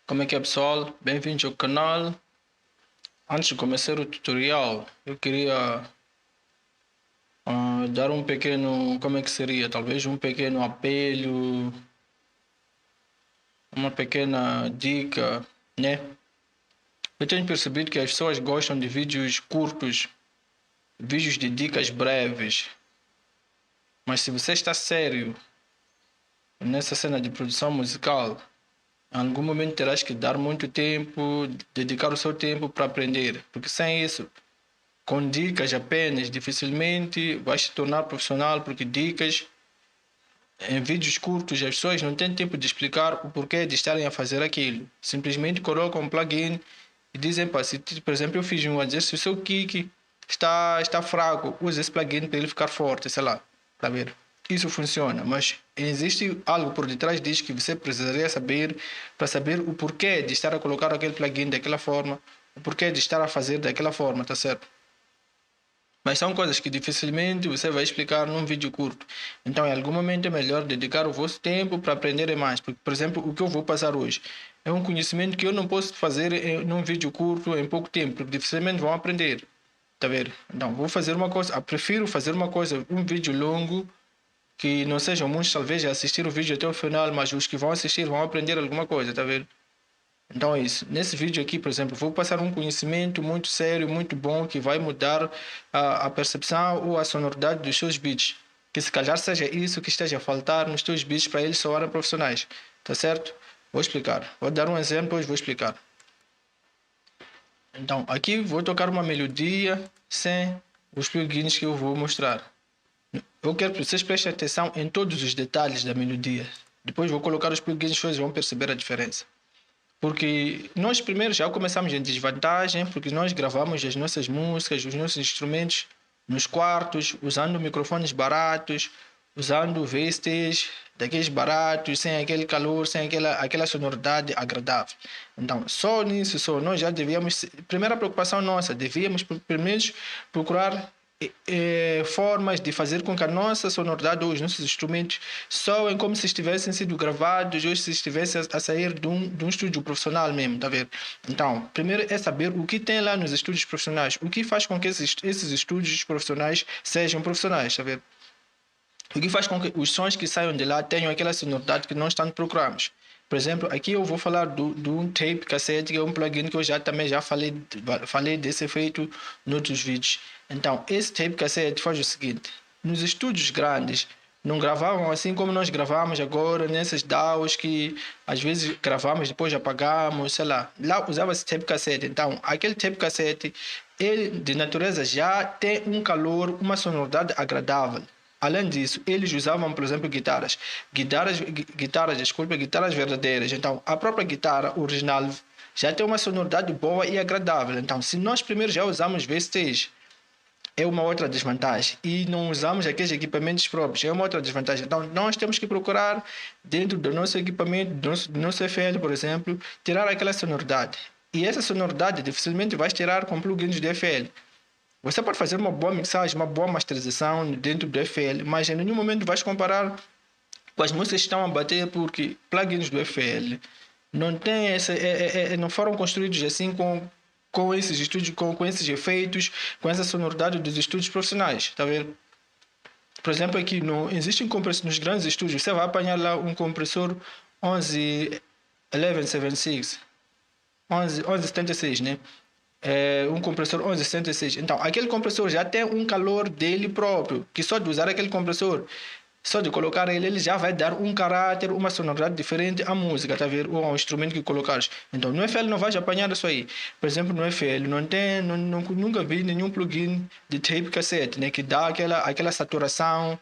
Como é que é, pessoal? Bem-vindos ao canal. Antes de começar o tutorial, eu queria dar um pequeno, como é que seria? Talvez um pequeno apelo, uma pequena dica, né? Eu tenho percebido que as pessoas gostam de vídeos curtos, vídeos de dicas breves. Mas se você está sério nessa cena de produção musical, em algum momento terás que dar muito tempo, dedicar o seu tempo para aprender, porque sem isso com dicas apenas, dificilmente vais se tornar profissional, porque dicas em vídeos curtos as pessoas não têm tempo de explicar o porquê de estarem a fazer aquilo. Simplesmente colocam um plugin e dizem, pá, se, por exemplo, eu fiz um exercício, o seu kick está fraco, use esse plugin para ele ficar forte, sei lá, tá ver? Isso funciona, mas existe algo por detrás disso que você precisaria saber para saber o porquê de estar a colocar aquele plugin daquela forma, o porquê de estar a fazer daquela forma, tá certo? Mas são coisas que dificilmente você vai explicar num vídeo curto. Então, em algum momento é melhor dedicar o vosso tempo para aprender mais. Porque, por exemplo, o que eu vou passar hoje é um conhecimento que eu não posso fazer num vídeo curto em pouco tempo, porque dificilmente vão aprender. Tá vendo? Então, vou fazer uma coisa, prefiro fazer uma coisa, um vídeo longo, que não sejam muitos, talvez, a assistir o vídeo até o final, mas os que vão assistir vão aprender alguma coisa, tá vendo? Então é isso. Nesse vídeo aqui, por exemplo, vou passar um conhecimento muito sério, muito bom, que vai mudar a percepção ou a sonoridade dos seus beats. Que se calhar seja isso que esteja a faltar nos teus beats para eles soarem profissionais. Tá certo? Vou explicar. Vou dar um exemplo, depois vou explicar. Então, aqui vou tocar uma melodia sem os plugins que eu vou mostrar. Eu quero que vocês prestem atenção em todos os detalhes da melodia. Depois vou colocar os plugins, vocês vão perceber a diferença. Porque nós primeiro já começamos em desvantagem, porque nós gravamos as nossas músicas, os nossos instrumentos nos quartos, usando microfones baratos, usando VSTs daqueles baratos, sem aquele calor, sem aquela sonoridade agradável. Então, só nisso, nós já devíamos, primeira preocupação nossa, devíamos primeiro procurar formas de fazer com que a nossa sonoridade ou os nossos instrumentos soem como se estivessem sido gravados ou se estivessem a sair de um estúdio profissional mesmo, tá vendo? Então, primeiro é saber o que tem lá nos estúdios profissionais, o que faz com que esses estúdios profissionais sejam profissionais, tá vendo? O que faz com que os sons que saiam de lá tenham aquela sonoridade que nós tanto procuramos. Por exemplo, aqui eu vou falar do tape cassete, que é um plugin que eu também já falei desse efeito noutros vídeos. Então, esse tape cassete faz o seguinte: nos estúdios grandes não gravavam assim como nós gravamos agora, nessas DAWs que às vezes gravamos, depois apagamos, sei lá. Lá usava-se tape cassete. Então, aquele tape cassete, ele de natureza já tem um calor, uma sonoridade agradável. Além disso, eles usavam, por exemplo, guitarras verdadeiras. Então, a própria guitarra original já tem uma sonoridade boa e agradável. Então, se nós primeiro já usamos VSTs, é uma outra desvantagem. E não usamos aqueles equipamentos próprios, é uma outra desvantagem. Então, nós temos que procurar, dentro do nosso equipamento, do nosso FL, por exemplo, tirar aquela sonoridade. E essa sonoridade dificilmente vai tirar com plugins de FL. Você pode fazer uma boa mixagem, uma boa masterização dentro do FL, mas em nenhum momento vais comparar com as músicas que estão a bater, porque plugins do FL não tem não foram construídos assim com esses estúdios, com esses efeitos, com essa sonoridade dos estúdios profissionais, tá vendo? Por exemplo, aqui existem compressores nos grandes estúdios, você vai apanhar lá um compressor 1176, 1176, né? Um compressor 1166. Então, aquele compressor já tem um calor dele próprio, que só de usar aquele compressor, só de colocar ele já vai dar um caráter, uma sonoridade diferente à música, tá vendo? Ou ao instrumento que colocares. Então, no FL não vais apanhar isso aí. Por exemplo, no FL nunca vi nenhum plugin de tape cassete, né, que dá aquela saturação,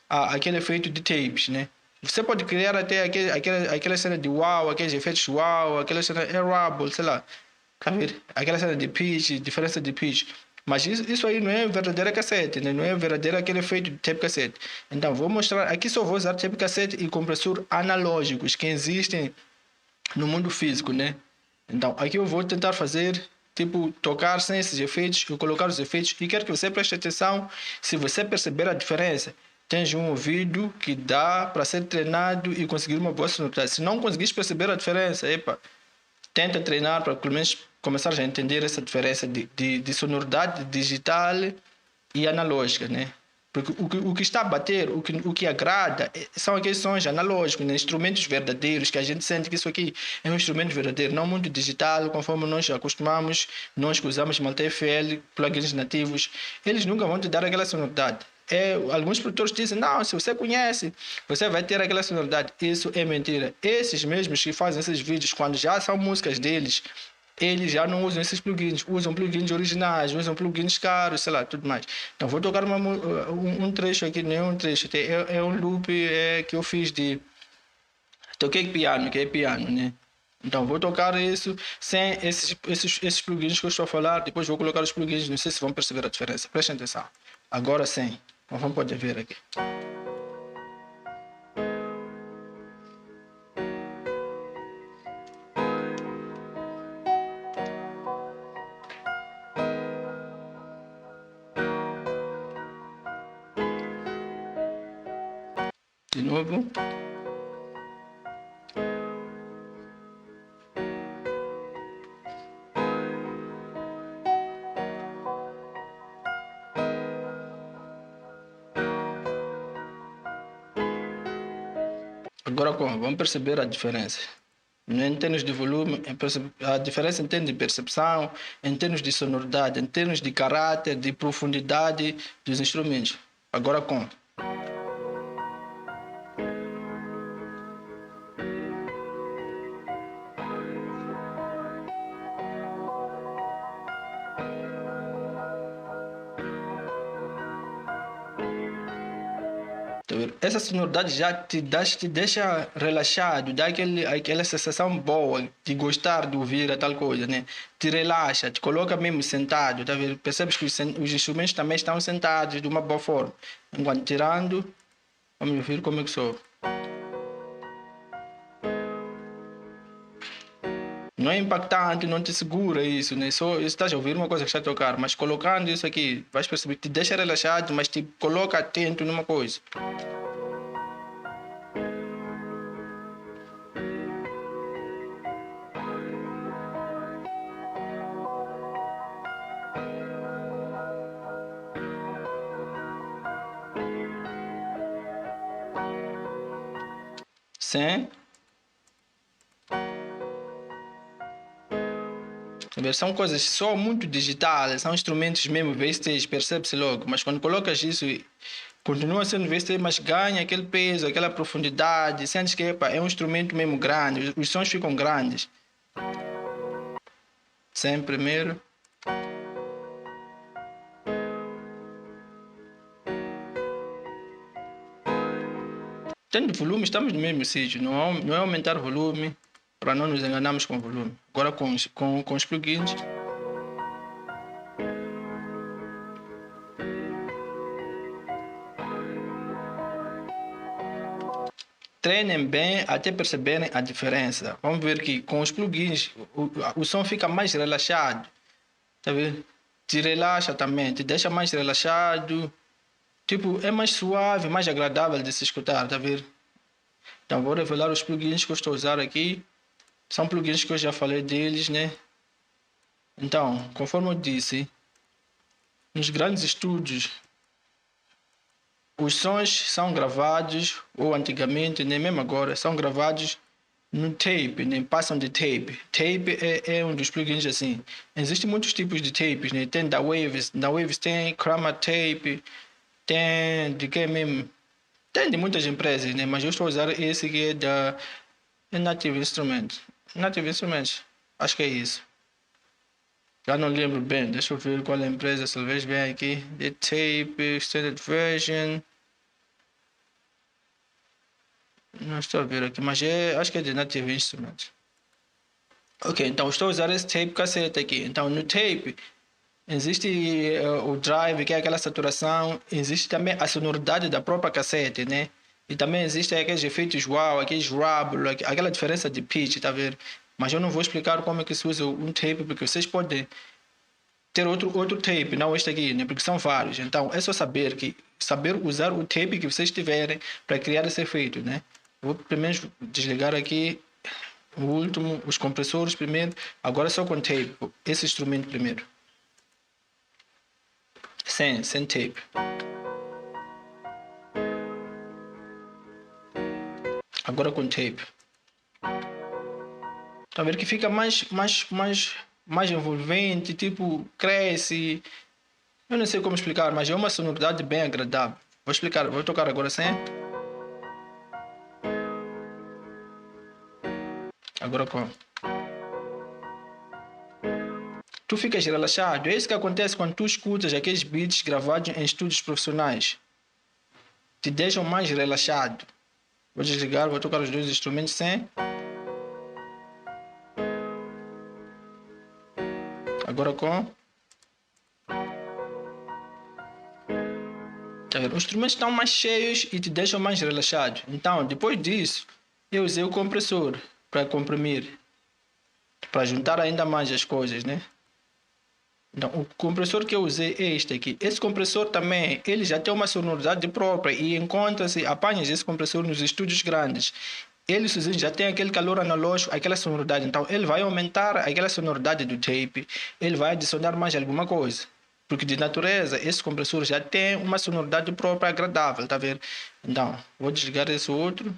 aquele efeito de tapes, né? Você pode criar até aquela cena de wow, aqueles efeitos wow, aquela cena airable, sei lá. Tá vendo? Aquela cena de pitch, diferença de pitch. Mas isso aí não é verdadeira cassete, né? Não é verdadeiro aquele efeito de tape cassete. Então, vou mostrar. Aqui só vou usar tape cassete e compressor analógicos que existem no mundo físico, né? Então, aqui eu vou tentar fazer, tipo, tocar sem esses efeitos e colocar os efeitos. E quero que você preste atenção. Se você perceber a diferença, tens um ouvido que dá para ser treinado e conseguir uma boa sonoridade. Se não conseguires perceber a diferença, epa, tenta treinar para pelo menos começar a entender essa diferença de sonoridade digital e analógica, né? Porque o que está a bater, o que agrada, são aqueles sons analógicos, né? Instrumentos verdadeiros, que a gente sente que isso aqui é um instrumento verdadeiro, não muito digital, conforme nós acostumamos, nós que usamos Multi-FL, plugins nativos, eles nunca vão te dar aquela sonoridade. Alguns produtores dizem, não, se você conhece, você vai ter aquela sonoridade. Isso é mentira. Esses mesmos que fazem esses vídeos, quando já são músicas deles, eles já não usam esses plugins, usam plugins originais, usam plugins caros, sei lá, tudo mais. Então vou tocar um trecho aqui, não é um trecho, é um loop que eu fiz de... Toquei piano, que é piano, né? Então vou tocar isso sem esses plugins que eu estou a falar, depois vou colocar os plugins, não sei se vão perceber a diferença, prestem atenção. Agora sim, como pode ver aqui. De novo. Agora como? Vamos perceber a diferença. Em termos de volume, a diferença em termos de percepção, em termos de sonoridade, em termos de caráter, de profundidade dos instrumentos. Agora como? Essa sonoridade já te deixa relaxado, dá aquela sensação boa de gostar de ouvir a tal coisa, né? Te relaxa, te coloca mesmo sentado, tá vendo? Percebes que os instrumentos também estão sentados de uma boa forma. Enquanto tirando, vamos ouvir como é que soa. Não é impactante, não te segura isso, né? Só estás a ouvir uma coisa que está a tocar, mas colocando isso aqui, vais perceber que te deixa relaxado, mas te coloca atento numa coisa. Sim. São coisas só muito digitais, são instrumentos mesmo VSTs, percebe-se logo. Mas quando colocas isso, continua sendo VST, mas ganha aquele peso, aquela profundidade. Sentes que epa, é um instrumento mesmo grande, os sons ficam grandes. Sem primeiro. Tendo volume, estamos no mesmo sítio, não é aumentar o volume para não nos enganarmos com o volume. Agora com os plugins. Treinem bem até perceberem a diferença. Vamos ver que com os plugins o som fica mais relaxado. Tá vendo? Te relaxa também, te deixa mais relaxado. Tipo, é mais suave, mais agradável de se escutar, tá vendo? Então vou revelar os plugins que eu estou a usar aqui. São plugins que eu já falei deles, né? Então, conforme eu disse, nos grandes estúdios, os sons são gravados, ou antigamente, nem mesmo agora, são gravados no tape, né? Passam de tape. Tape é um dos plugins assim. Existem muitos tipos de tapes, né? Tem da Waves tem Chroma Tape, tem de que mesmo? Tem de muitas empresas, né? Mas eu estou a usar esse que é da Native Instruments. Native Instruments, acho que é isso. Já não lembro bem, deixa eu ver qual é a empresa, se talvez venha aqui. The Tape, Extended Version. Não estou a ver aqui, mas acho que é de Native Instruments. Ok, então estou a usar esse tape cassete aqui. Então no tape existe o drive, que é aquela saturação, existe também a sonoridade da própria cassete, né? E também existem aqueles efeitos wow, aqueles rubble, aquela diferença de pitch, tá vendo? Mas eu não vou explicar como é que se usa um tape, porque vocês podem ter outro tape, não este aqui, né? Porque são vários. Então é só saber usar o tape que vocês tiverem para criar esse efeito, né? Vou primeiro desligar aqui o último, os compressores primeiro, agora só com tape, esse instrumento primeiro. Sem tape. Agora com tape. Tá vendo que fica mais envolvente, tipo, cresce. Eu não sei como explicar, mas é uma sonoridade bem agradável. Vou explicar, vou tocar agora sem. Agora com. Tu ficas relaxado. É isso que acontece quando tu escutas aqueles beats gravados em estúdios profissionais. Te deixam mais relaxado. Vou desligar, vou tocar os dois instrumentos sem. Agora com. Tá vendo? Os instrumentos estão mais cheios e te deixam mais relaxado. Então, depois disso, eu usei o compressor para comprimir. Para juntar ainda mais as coisas, né? Então, o compressor que eu usei é este aqui. Esse compressor também, ele já tem uma sonoridade própria e encontra-se, apanhas esse compressor nos estúdios grandes. Ele sozinho já tem aquele calor analógico, aquela sonoridade. Então, ele vai aumentar aquela sonoridade do tape, ele vai adicionar mais alguma coisa. Porque de natureza, esse compressor já tem uma sonoridade própria agradável, tá vendo? Então, vou desligar esse outro.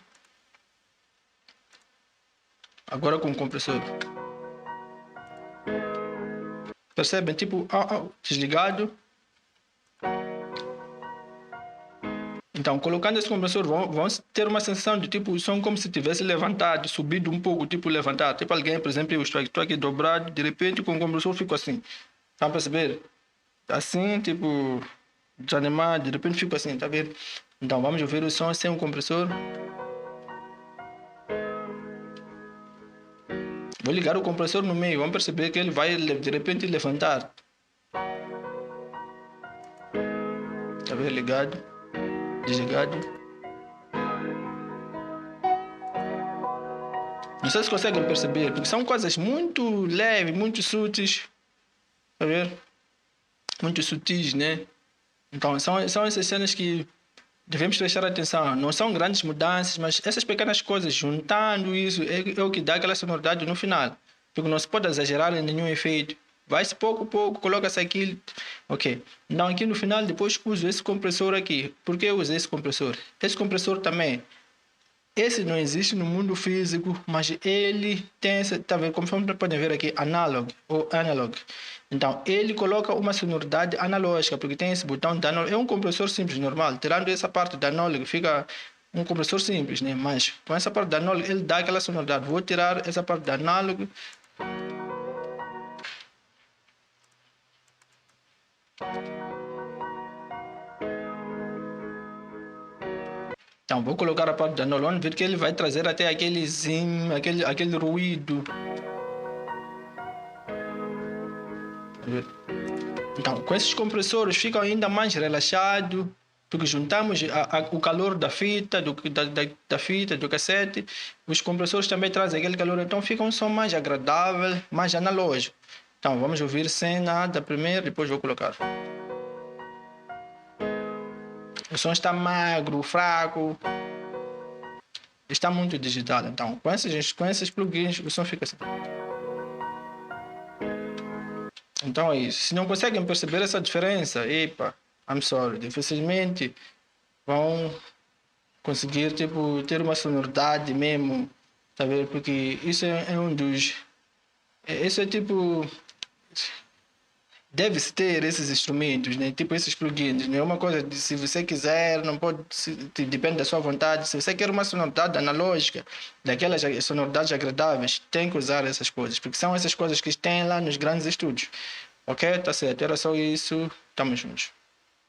Agora com o compressor. Percebem? Tipo, desligado. Então, colocando esse compressor, vão ter uma sensação de tipo, o som como se tivesse levantado, subido um pouco, tipo levantado. Tipo alguém, por exemplo, eu estou aqui dobrado, de repente com o compressor fico assim. Estão a perceber? Assim, tipo, desanimado, de repente fico assim, tá vendo? Então, vamos ouvir o som sem o compressor. Vou ligar o compressor no meio, vamos perceber que ele vai de repente levantar. Tá vendo? Ligado, desligado. Não sei se conseguem perceber, porque são coisas muito leves, muito sutis. Tá vendo? Muito sutis, né? Então, são essas cenas que devemos prestar atenção. Não são grandes mudanças, mas essas pequenas coisas, juntando isso, é o que dá aquela sonoridade no final. Porque não se pode exagerar em nenhum efeito. Vai-se pouco a pouco, coloca-se aquilo. Ok. Então, aqui no final, depois uso esse compressor aqui. Por que eu usei esse compressor? Esse compressor também. Esse não existe no mundo físico, mas ele tem, tá vendo? Como podem ver aqui, analog ou analog. Então, ele coloca uma sonoridade analógica, porque tem esse botão de analog. É um compressor simples, normal. Tirando essa parte da analog, fica um compressor simples, né? Mas com essa parte da analog, ele dá aquela sonoridade. Vou tirar essa parte da analog. Então, vou colocar a parte da analog, ver que ele vai trazer até aquele zim, aquele ruído. Então, com esses compressores ficam ainda mais relaxados, porque juntamos o calor da fita, da fita, do cassete. Os compressores também trazem aquele calor, então fica um som mais agradável, mais analógico. Então, vamos ouvir sem nada primeiro, depois vou colocar. O som está magro, fraco. Está muito digital, então com esses plugins o som fica assim. Então é isso. Se não conseguem perceber essa diferença, epa, I'm sorry, dificilmente vão conseguir tipo, ter uma sonoridade mesmo, tá vendo? Porque isso é um dos... Isso é tipo... Deve-se ter esses instrumentos, né? Tipo esses plugins. Não é uma coisa de se você quiser, não pode, depende da sua vontade. Se você quer uma sonoridade analógica, daquelas sonoridades agradáveis, tem que usar essas coisas, porque são essas coisas que tem lá nos grandes estúdios. Ok? Tá certo. Era só isso. Tamo juntos.